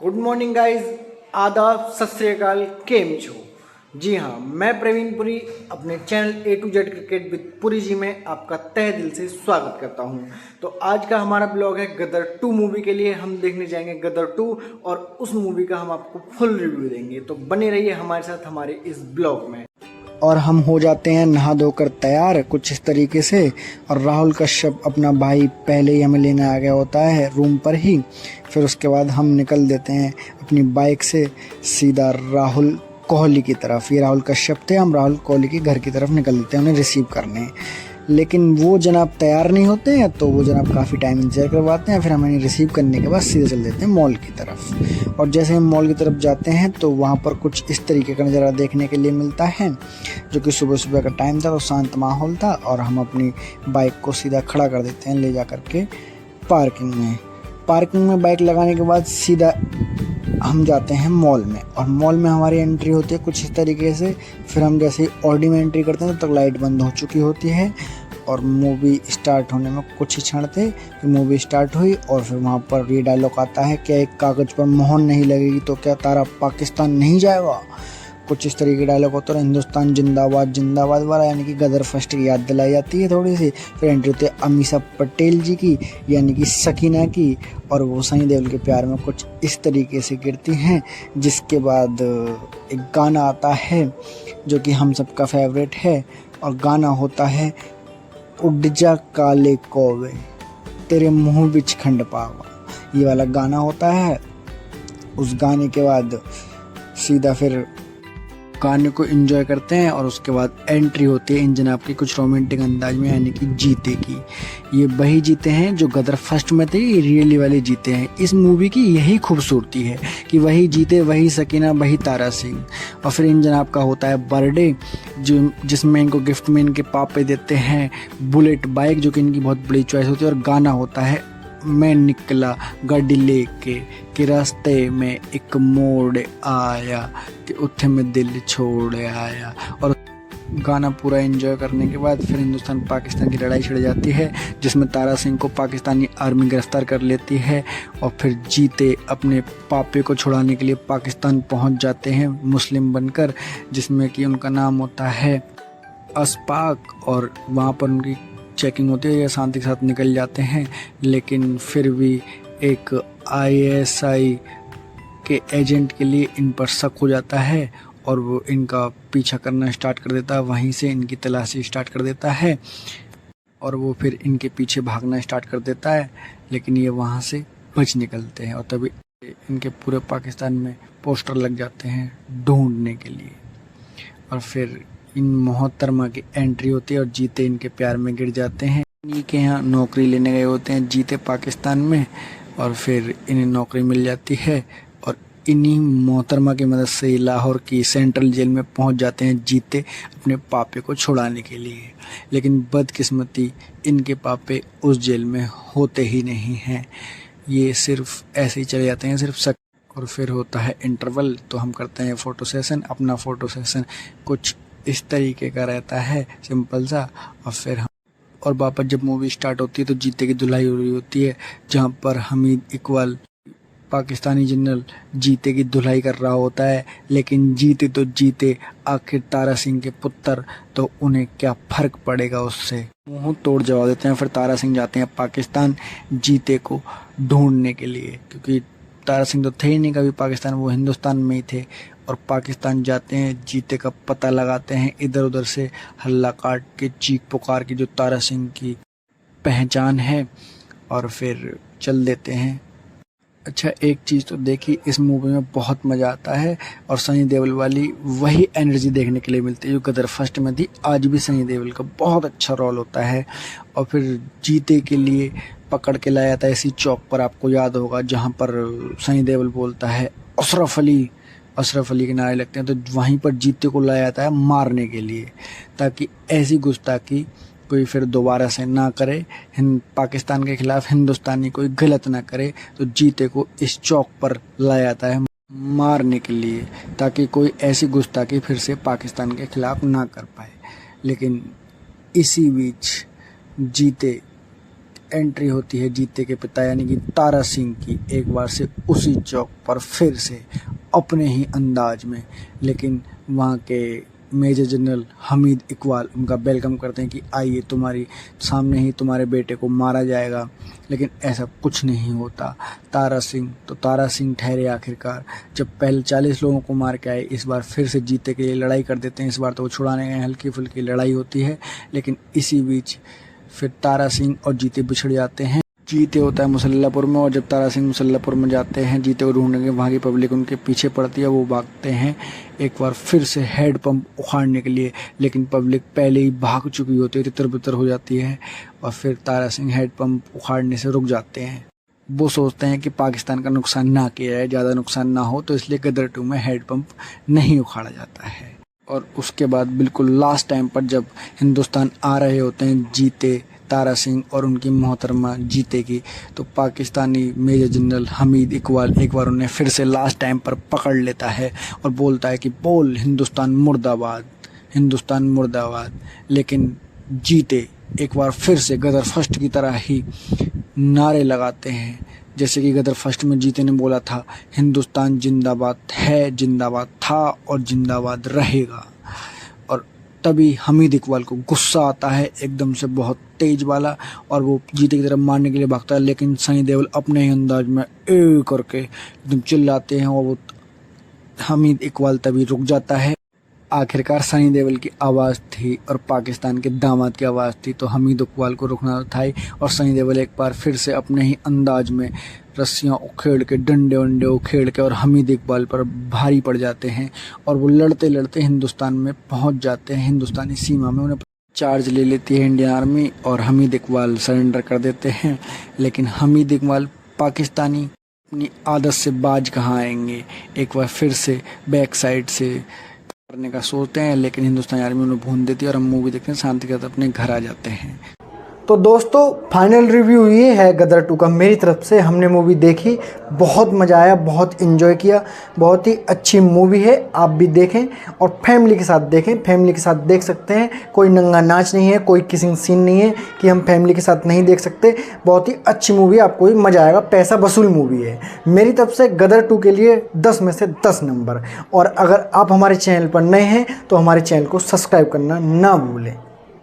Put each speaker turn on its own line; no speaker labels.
Good morning guys, आदाब, सत श्री अकाल, केम छो। जी हाँ, मैं प्रवीण पुरी अपने channel A to Z cricket with Puri ji में आपका तहे दिल से स्वागत करता हूँ। तो आज का हमारा ब्लॉग है गदर 2 मूवी के लिए। हम देखने जाएंगे गदर 2 और उस मूवी का हम आपको फुल रिव्यू देंगे। तो बने रहिए हमारे साथ हमारे इस ब्लॉग में। और हम हो जाते हैं नहा धोकर तैयार कुछ इस तरीके से, और राहुल कश्यप अपना भाई पहले ही हमें लेने आ गया होता है रूम पर ही। फिर उसके बाद हम निकल देते हैं अपनी बाइक से सीधा राहुल कोहली की तरफ। ये राहुल कश्यप थे, हम राहुल कोहली के घर की तरफ निकल देते हैं उन्हें रिसीव करने। लेकिन वो जनाब तैयार नहीं होते हैं, तो वो जनाब काफ़ी टाइम इंतजार करवाते हैं। फिर हम इन्हें रिसीव करने के बाद सीधे चल देते हैं मॉल की तरफ। और जैसे हम मॉल की तरफ जाते हैं तो वहाँ पर कुछ इस तरीके का नज़ारा देखने के लिए मिलता है, जो कि सुबह सुबह का टाइम था, तो शांत माहौल था। और हम अपनी बाइक को सीधा खड़ा कर देते हैं ले जा करके पार्किंग में बाइक लगाने के बाद सीधा हम जाते हैं मॉल में। और मॉल में हमारी एंट्री होती है कुछ इस तरीके से। फिर हम जैसे ही ऑडी में एंट्री करते हैं तब तक लाइट बंद हो चुकी होती है और मूवी स्टार्ट होने में कुछ ही क्षण थे कि मूवी स्टार्ट हुई। और फिर वहाँ पर ये डायलॉग आता है, क्या एक कागज़ पर मोहर नहीं लगेगी तो क्या तारा पाकिस्तान नहीं जाएगा। कुछ इस तरीके डायलॉग होता है, हिंदुस्तान जिंदाबाद जिंदाबाद वाला, यानी कि गदर फर्स्ट की याद दिलाई जाती है थोड़ी सी। फिर एंट्री होती है अमीषा पटेल जी की, यानी कि सकीना की, और वो सनी देओल के प्यार में कुछ इस तरीके से गिरती हैं। जिसके बाद एक गाना आता है जो कि हम सबका फेवरेट है, और गाना होता है उड़ जा काले कौवे तेरे मुँह बिच खंड पावा। ये वाला गाना होता है। उस गाने के बाद सीधा फिर गाने को एंजॉय करते हैं और उसके बाद एंट्री होती है इन जनाब की कुछ रोमांटिक अंदाज में, यानी कि जीते की। ये वही जीते हैं जो गदर फर्स्ट में थे, ये रियली वाले जीते हैं। इस मूवी की यही खूबसूरती है कि वही जीते, वही सकीना, वही तारा सिंह। और फिर इन जनाब का होता है बर्थडे, जिसमें इनको गिफ्ट में इनके पापे देते हैं बुलेट बाइक, जो कि इनकी बहुत बड़ी चॉइस होती है। और गाना होता है मैं निकला गाड़ी लेके कि रास्ते में एक मोड़ आया कि उत्थे में दिल छोड़ आया। और गाना पूरा एंजॉय करने के बाद फिर हिंदुस्तान पाकिस्तान की लड़ाई छिड़ जाती है, जिसमें तारा सिंह को पाकिस्तानी आर्मी गिरफ्तार कर लेती है। और फिर जीते अपने पापे को छुड़ाने के लिए पाकिस्तान पहुंच जाते हैं मुस्लिम बनकर, जिसमें कि उनका नाम होता है अशफाक। और वहाँ पर उनकी चेकिंग होती है, या शांति के साथ निकल जाते हैं। लेकिन फिर भी एक ISI के एजेंट के लिए इन पर शक हो जाता है और वो इनका पीछा करना स्टार्ट कर देता है, वहीं से इनकी तलाशी स्टार्ट कर देता है। और वो फिर इनके पीछे भागना स्टार्ट कर देता है, लेकिन ये वहाँ से बच निकलते हैं। और तभी इनके पूरे पाकिस्तान में पोस्टर लग जाते हैं ढूंढने के लिए। और फिर इन मोहतरमा की एंट्री होती है और जीते इनके प्यार में गिर जाते हैं। इन्हीं के यहाँ नौकरी लेने गए होते हैं जीते पाकिस्तान में, और फिर इन्हें नौकरी मिल जाती है। और इन्हीं मोहतरमा की मदद से लाहौर की सेंट्रल जेल में पहुंच जाते हैं जीते अपने पापे को छुड़ाने के लिए। लेकिन बदकिस्मती इनके पापे उस जेल में होते ही नहीं हैं, ये सिर्फ ऐसे ही चले जाते हैं, सिर्फ शक। और फिर होता है इंटरवल, तो हम करते हैं फ़ोटो सेशन। अपना फ़ोटो सेशन कुछ इस तरीके का रहता है, सिंपल सा। और वापस जब मूवी स्टार्ट होती है तो जीते की धुलाई हो रही होती है, जहाँ पर हमीद इकबाल पाकिस्तानी जनरल जीते की धुलाई कर रहा होता है। लेकिन जीते तो जीते आखिर तारा सिंह के पुत्र, तो उन्हें क्या फ़र्क पड़ेगा उससे, मुंह तोड़ जवाब देते हैं। फिर तारा सिंह जाते हैं पाकिस्तान जीते को ढूंढने के लिए, क्योंकि तारा सिंह तो थे ही नहीं कभी पाकिस्तान, वो हिंदुस्तान में ही थे। और पाकिस्तान जाते हैं, जीते का पता लगाते हैं, इधर उधर से हल्ला काट के चीख पुकार की जो तारा सिंह की पहचान है, और फिर चल देते हैं। अच्छा, एक चीज़ तो देखी, इस मूवी में बहुत मज़ा आता है और सनी देओल वाली वही एनर्जी देखने के लिए मिलती है जो गदर फर्स्ट में थी। आज भी सनी देओल का बहुत अच्छा रोल होता है। और फिर जीते के लिए पकड़ के लाया था इसी चौक पर, आपको याद होगा, जहाँ पर सनी देओल बोलता है अशरफ अली के नारे लगते हैं, तो वहीं पर जीते को लाया जाता है मारने के लिए, ताकि ऐसी गुस्ताखी कोई फिर दोबारा से ना करे, पाकिस्तान के खिलाफ हिंदुस्तानी कोई गलत ना करे। तो जीते को इस चौक पर लाया जाता है मारने के लिए, ताकि कोई ऐसी गुस्ताखी फिर से पाकिस्तान के खिलाफ ना कर पाए। लेकिन इसी बीच जीते
एंट्री होती है जीते के पिता यानी कि तारा सिंह की, एक बार से उसी चौक पर फिर से अपने ही अंदाज में। लेकिन वहाँ के मेजर जनरल हमीद इकबाल उनका वेलकम करते हैं कि आइए, तुम्हारी सामने ही तुम्हारे बेटे को मारा जाएगा। लेकिन ऐसा कुछ नहीं होता। तारा सिंह ठहरे आखिरकार। जब पहले 40 लोगों को मार के आए, इस बार फिर से जीते के लिए लड़ाई कर देते हैं। इस बार तो वो छुड़ाने गए, हल्की फुल्की लड़ाई होती है, लेकिन इसी बीच फिर तारा सिंह और जीते बिछड़ जाते हैं। जीते होता है मुसल्लापुर में, और जब तारा सिंह मुसल्लापुर में जाते हैं जीते को ढूंढने, वहाँ की पब्लिक उनके पीछे पड़ती है। वो भागते हैं एक बार फिर से हेड पंप उखाड़ने के लिए, लेकिन पब्लिक पहले ही भाग चुकी होती है, तितर बितर हो जाती है, और फिर तारा सिंह हेड पंप उखाड़ने से रुक जाते हैं। वो सोचते हैं कि पाकिस्तान का नुकसान ना किया जाए, ज़्यादा नुकसान ना हो, तो इसलिए गदर 2 में हेड पंप नहीं उखाड़ा जाता है। और उसके बाद बिल्कुल लास्ट टाइम पर जब हिंदुस्तान आ रहे होते हैं जीते, तारा सिंह और उनकी मोहतरमा जीते की, तो पाकिस्तानी मेजर जनरल हमीद इकबाल एक बार उन्हें फिर से लास्ट टाइम पर पकड़ लेता है और बोलता है कि बोल हिंदुस्तान मुर्दाबाद, हिंदुस्तान मुर्दाबाद। लेकिन जीते एक बार फिर से गदर फर्स्ट की तरह ही नारे लगाते हैं, जैसे कि गदर फर्स्ट में जीते ने बोला था, हिंदुस्तान जिंदाबाद है, जिंदाबाद था और जिंदाबाद रहेगा। और तभी हमीद इकबाल को गुस्सा आता है एकदम से, बहुत तेज वाला, और वो जीते की तरफ मारने के लिए भागता है। लेकिन सनी देओल अपने ही अंदाज में करके एकदम चिल्लाते हैं, और वो हमीद इकबाल तभी रुक जाता है। आखिरकार सनी देओल की आवाज़ थी और पाकिस्तान के दामाद की आवाज़ थी, तो हमीद इकबाल को रुकना था ही। और सनी देओल एक बार फिर से अपने ही अंदाज में रस्सियाँ उखेड़ के, डंडे वंडे उखेड़ के और हमीद इकबाल पर भारी पड़ जाते हैं, और वो लड़ते लड़ते हिंदुस्तान में पहुंच जाते हैं। हिंदुस्तानी सीमा में उन्हें चार्ज ले लेती है इंडियन आर्मी, और हमीद इकबाल सरेंडर कर देते हैं। लेकिन हमीद इकबाल पाकिस्तानी अपनी आदत से बाज कहाँ आएंगे, एक बार फिर से बैक साइड से करने का सोचते हैं, लेकिन हिंदुस्तानी आर्मी उन्हें भून देती है और हम मूवी देखते हैं, शांति के साथ अपने घर आ जाते हैं।
तो दोस्तों फाइनल रिव्यू ये है गदर 2 का मेरी तरफ से। हमने मूवी देखी, बहुत मज़ा आया, बहुत इन्जॉय किया, बहुत ही अच्छी मूवी है। आप भी देखें और फैमिली के साथ देखें, फैमिली के साथ देख सकते हैं। कोई नंगा नाच नहीं है, कोई किसिंग सीन नहीं है कि हम फैमिली के साथ नहीं देख सकते। बहुत ही अच्छी मूवी है, आपको भी मज़ा आएगा, पैसा वसूल मूवी है। मेरी तरफ से गदर 2 के लिए 10 में से 10 नंबर। और अगर आप हमारे चैनल पर नए हैं तो हमारे चैनल को सब्सक्राइब करना ना भूलें।